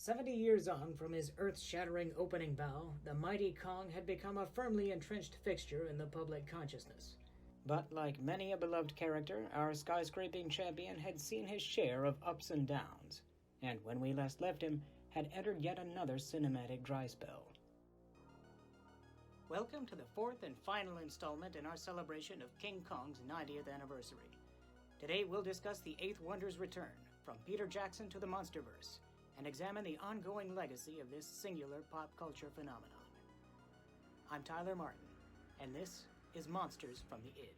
70 years on from his earth-shattering opening bow, the mighty Kong had become a firmly entrenched fixture in the public consciousness. But like many a beloved character, our skyscraping champion had seen his share of ups and downs, and when we last left him, had entered yet another cinematic dry spell. Welcome to the fourth and final installment in our celebration of King Kong's 90th anniversary. Today we'll discuss the Eighth Wonder's return, from Peter Jackson to the Monsterverse, and examine the ongoing legacy of this singular pop culture phenomenon. I'm Tyler Martin, and this is Monsters from the Id.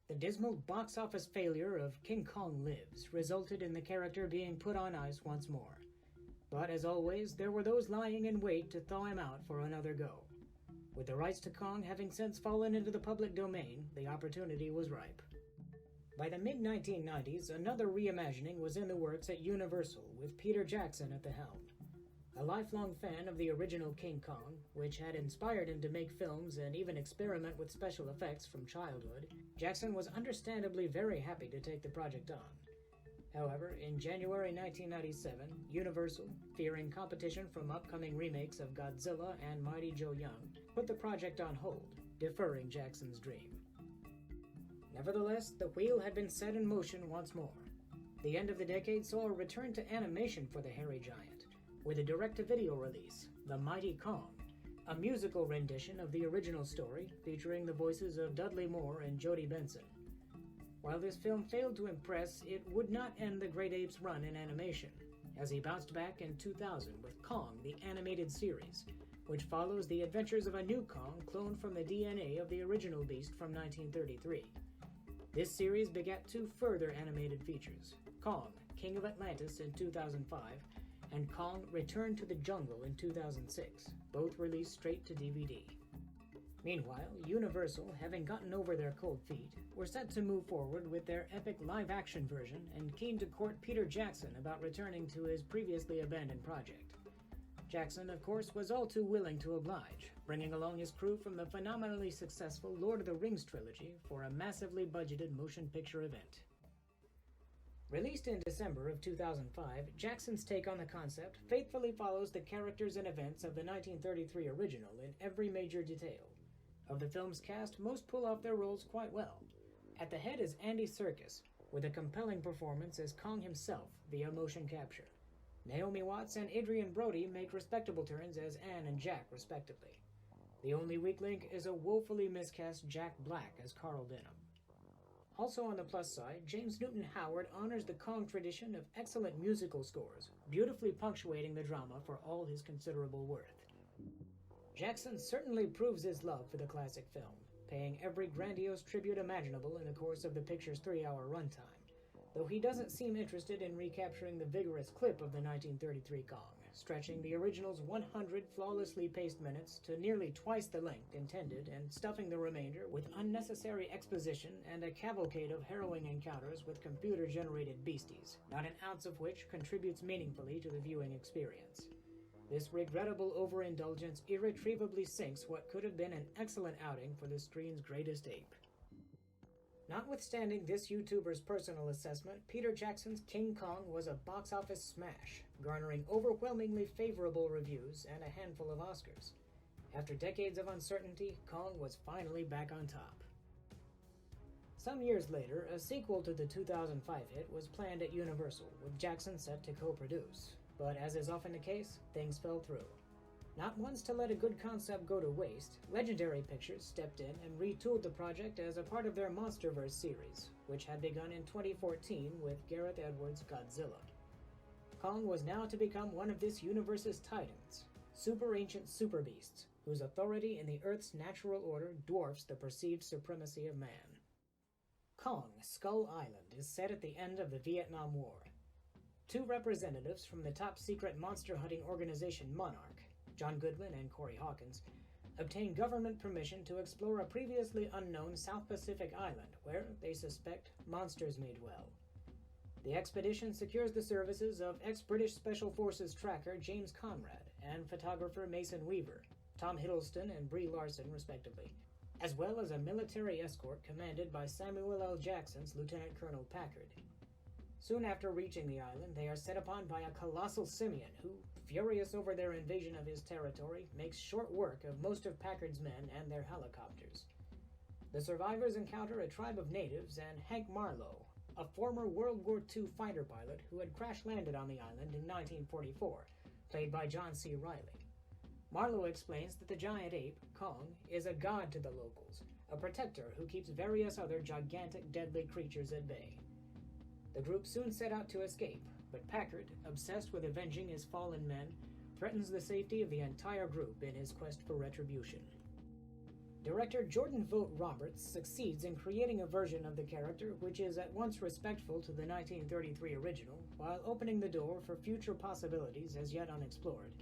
The dismal box office failure of King Kong Lives resulted in the character being put on ice once more. But as always, there were those lying in wait to thaw him out for another go. With the rights to Kong having since fallen into the public domain, the opportunity was ripe. By the mid-1990s, another reimagining was in the works at Universal, with Peter Jackson at the helm. A lifelong fan of the original King Kong, which had inspired him to make films and even experiment with special effects from childhood, Jackson was understandably very happy to take the project on. However, in January 1997, Universal, fearing competition from upcoming remakes of Godzilla and Mighty Joe Young, put the project on hold, deferring Jackson's dream. Nevertheless, the wheel had been set in motion once more. The end of the decade saw a return to animation for the hairy giant, with a direct-to-video release, The Mighty Kong, a musical rendition of the original story featuring the voices of Dudley Moore and Jodie Benson. While this film failed to impress, it would not end the Great Ape's run in animation, as he bounced back in 2000 with Kong, the animated series, which follows the adventures of a new Kong cloned from the DNA of the original beast from 1933. This series begat two further animated features, Kong, King of Atlantis in 2005, and Kong Return to the Jungle in 2006, both released straight to DVD. Meanwhile, Universal, having gotten over their cold feet, were set to move forward with their epic live-action version and keen to court Peter Jackson about returning to his previously abandoned project. Jackson, of course, was all too willing to oblige, bringing along his crew from the phenomenally successful Lord of the Rings trilogy for a massively budgeted motion picture event. Released in December of 2005, Jackson's take on the concept faithfully follows the characters and events of the 1933 original in every major detail. Of the film's cast, most pull off their roles quite well. At the head is Andy Serkis, with a compelling performance as Kong himself via motion capture. Naomi Watts and Adrian Brody make respectable turns as Anne and Jack, respectively. The only weak link is a woefully miscast Jack Black as Karl Denham. Also on the plus side, James Newton Howard honors the Kong tradition of excellent musical scores, beautifully punctuating the drama for all his considerable worth. Jackson certainly proves his love for the classic film, paying every grandiose tribute imaginable in the course of the picture's 3-hour runtime, though he doesn't seem interested in recapturing the vigorous clip of the 1933 Kong, stretching the original's 100 flawlessly paced minutes to nearly twice the length intended and stuffing the remainder with unnecessary exposition and a cavalcade of harrowing encounters with computer-generated beasties, not an ounce of which contributes meaningfully to the viewing experience. This regrettable overindulgence irretrievably sinks what could have been an excellent outing for the screen's greatest ape. Notwithstanding this YouTuber's personal assessment, Peter Jackson's King Kong was a box office smash, garnering overwhelmingly favorable reviews and a handful of Oscars. After decades of uncertainty, Kong was finally back on top. Some years later, a sequel to the 2005 hit was planned at Universal, with Jackson set to co-produce. But as is often the case, things fell through. Not once to let a good concept go to waste, Legendary Pictures stepped in and retooled the project as a part of their Monsterverse series, which had begun in 2014 with Gareth Edwards' Godzilla. Kong was now to become one of this universe's titans, super ancient super beasts, whose authority in the Earth's natural order dwarfs the perceived supremacy of man. Kong, Skull Island, is set at the end of the Vietnam War. Two representatives from the top-secret monster-hunting organization Monarch, John Goodman and Corey Hawkins, obtain government permission to explore a previously unknown South Pacific island where, they suspect, monsters may dwell. The expedition secures the services of ex-British Special Forces tracker James Conrad and photographer Mason Weaver, Tom Hiddleston and Brie Larson respectively, as well as a military escort commanded by Samuel L. Jackson's Lieutenant Colonel Packard. Soon after reaching the island, they are set upon by a colossal simian who, furious over their invasion of his territory, makes short work of most of Packard's men and their helicopters. The survivors encounter a tribe of natives and Hank Marlowe, a former World War II fighter pilot who had crash-landed on the island in 1944, played by John C. Reilly. Marlowe explains that the giant ape, Kong, is a god to the locals, a protector who keeps various other gigantic deadly creatures at bay. The group soon set out to escape, but Packard, obsessed with avenging his fallen men, threatens the safety of the entire group in his quest for retribution. Director Jordan Vogt Roberts succeeds in creating a version of the character which is at once respectful to the 1933 original, while opening the door for future possibilities as yet unexplored.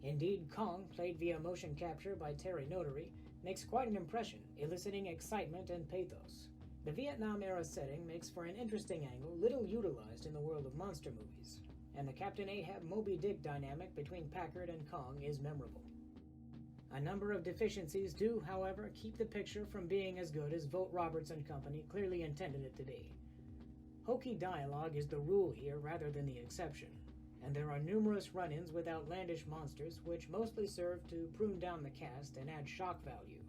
Indeed, Kong, played via motion capture by Terry Notary, makes quite an impression, eliciting excitement and pathos. The Vietnam-era setting makes for an interesting angle little utilized in the world of monster movies, and the Captain Ahab-Moby Dick dynamic between Packard and Kong is memorable. A number of deficiencies do, however, keep the picture from being as good as Vogt Roberts and company clearly intended it to be. Hokey dialogue is the rule here rather than the exception, and there are numerous run-ins with outlandish monsters which mostly serve to prune down the cast and add shock value,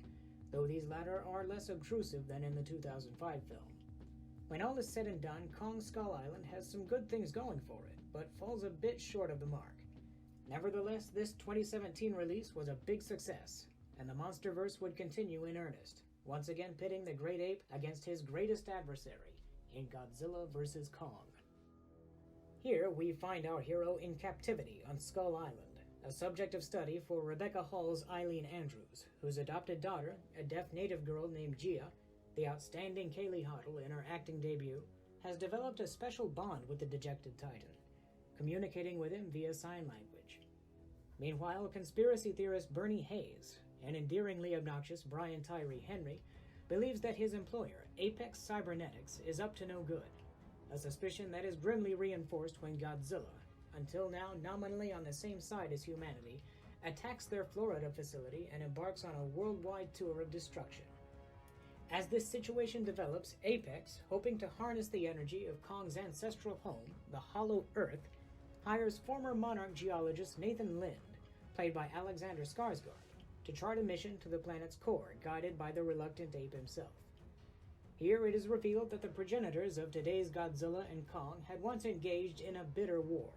though these latter are less obtrusive than in the 2005 film. When all is said and done, Kong Skull Island has some good things going for it, but falls a bit short of the mark. Nevertheless, this 2017 release was a big success, and the Monsterverse would continue in earnest, once again pitting the great ape against his greatest adversary in Godzilla vs. Kong. Here we find our hero in captivity on Skull Island, a subject of study for Rebecca Hall's Eileen Andrews, whose adopted daughter, a deaf native girl named Gia, the outstanding Kaylee Hottle in her acting debut, has developed a special bond with the dejected Titan, communicating with him via sign language. Meanwhile, conspiracy theorist Bernie Hayes, and endearingly obnoxious Brian Tyree Henry, believes that his employer, Apex Cybernetics, is up to no good, a suspicion that is grimly reinforced when Godzilla, until now nominally on the same side as humanity, attacks their Florida facility and embarks on a worldwide tour of destruction. As this situation develops, Apex, hoping to harness the energy of Kong's ancestral home, the Hollow Earth, hires former Monarch geologist Nathan Lind, played by Alexander Skarsgård, to chart a mission to the planet's core, guided by the reluctant ape himself. Here it is revealed that the progenitors of today's Godzilla and Kong had once engaged in a bitter war.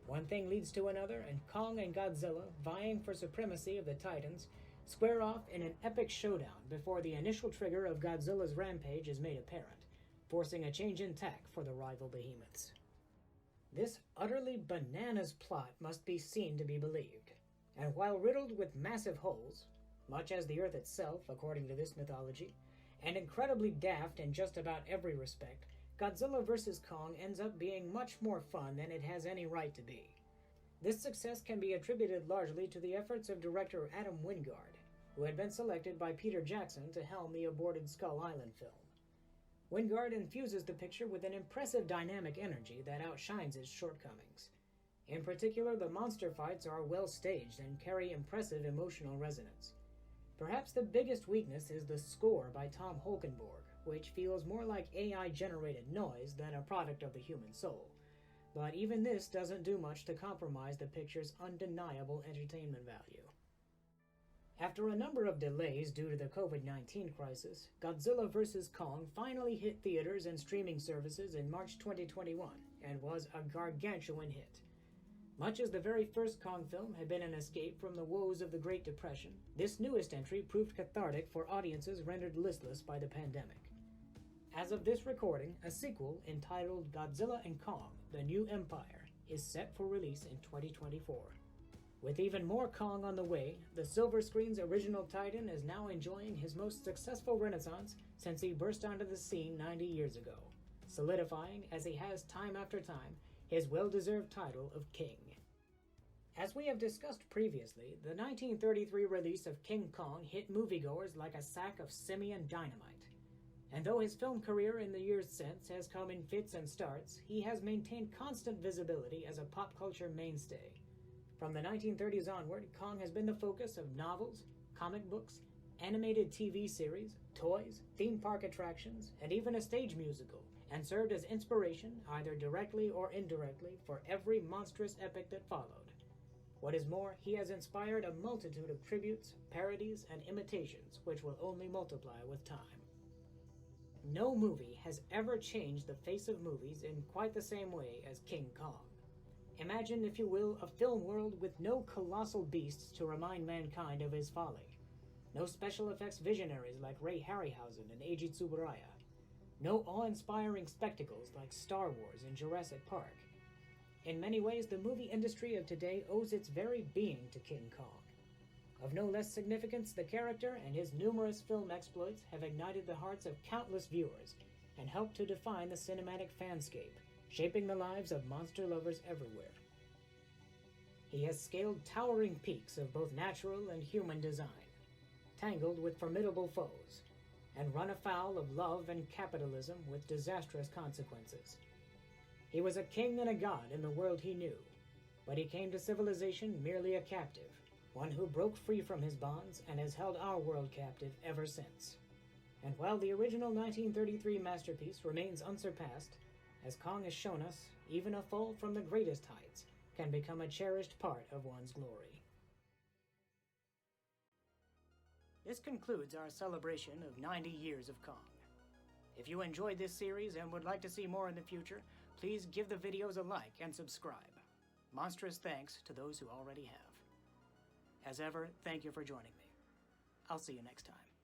One thing leads to another, and Kong and Godzilla, vying for supremacy of the Titans, square off in an epic showdown before the initial trigger of Godzilla's rampage is made apparent, forcing a change in tack for the rival behemoths. This utterly bananas plot must be seen to be believed, and while riddled with massive holes, much as the Earth itself, according to this mythology, and incredibly daft in just about every respect, Godzilla vs. Kong ends up being much more fun than it has any right to be. This success can be attributed largely to the efforts of director Adam Wingard, who had been selected by Peter Jackson to helm the aborted Skull Island film. Wingard infuses the picture with an impressive dynamic energy that outshines its shortcomings. In particular, the monster fights are well staged and carry impressive emotional resonance. Perhaps the biggest weakness is the score by Tom Holkenborg, which feels more like AI-generated noise than a product of the human soul. But even this doesn't do much to compromise the picture's undeniable entertainment value. After a number of delays due to the COVID-19 crisis, Godzilla vs. Kong finally hit theaters and streaming services in March 2021 and was a gargantuan hit. Much as the very first Kong film had been an escape from the woes of the Great Depression, this newest entry proved cathartic for audiences rendered listless by the pandemic. As of this recording, a sequel entitled Godzilla and Kong: The New Empire is set for release in 2024. With even more Kong on the way, the silver screen's original Titan is now enjoying his most successful renaissance since he burst onto the scene 90 years ago, solidifying, as he has time after time, his well-deserved title of King. As we have discussed previously, the 1933 release of King Kong hit moviegoers like a sack of simian dynamite. And though his film career in the years since has come in fits and starts, he has maintained constant visibility as a pop culture mainstay. From the 1930s onward, Kong has been the focus of novels, comic books, animated TV series, toys, theme park attractions, and even a stage musical, and served as inspiration, either directly or indirectly, for every monstrous epic that followed. What is more, he has inspired a multitude of tributes, parodies, and imitations, which will only multiply with time. No movie has ever changed the face of movies in quite the same way as King Kong. Imagine, if you will, a film world with no colossal beasts to remind mankind of his folly. No special effects visionaries like Ray Harryhausen and Eiji Tsuburaya. No awe-inspiring spectacles like Star Wars and Jurassic Park. In many ways, the movie industry of today owes its very being to King Kong. Of no less significance, the character and his numerous film exploits have ignited the hearts of countless viewers and helped to define the cinematic fanscape, shaping the lives of monster lovers everywhere. He has scaled towering peaks of both natural and human design, tangled with formidable foes, and run afoul of love and capitalism with disastrous consequences. He was a king and a god in the world he knew, but he came to civilization merely a captive, one who broke free from his bonds and has held our world captive ever since. And while the original 1933 masterpiece remains unsurpassed, as Kong has shown us, even a fall from the greatest heights can become a cherished part of one's glory. This concludes our celebration of 90 years of Kong. If you enjoyed this series and would like to see more in the future, please give the videos a like and subscribe. Monstrous thanks to those who already have. As ever, thank you for joining me. I'll see you next time.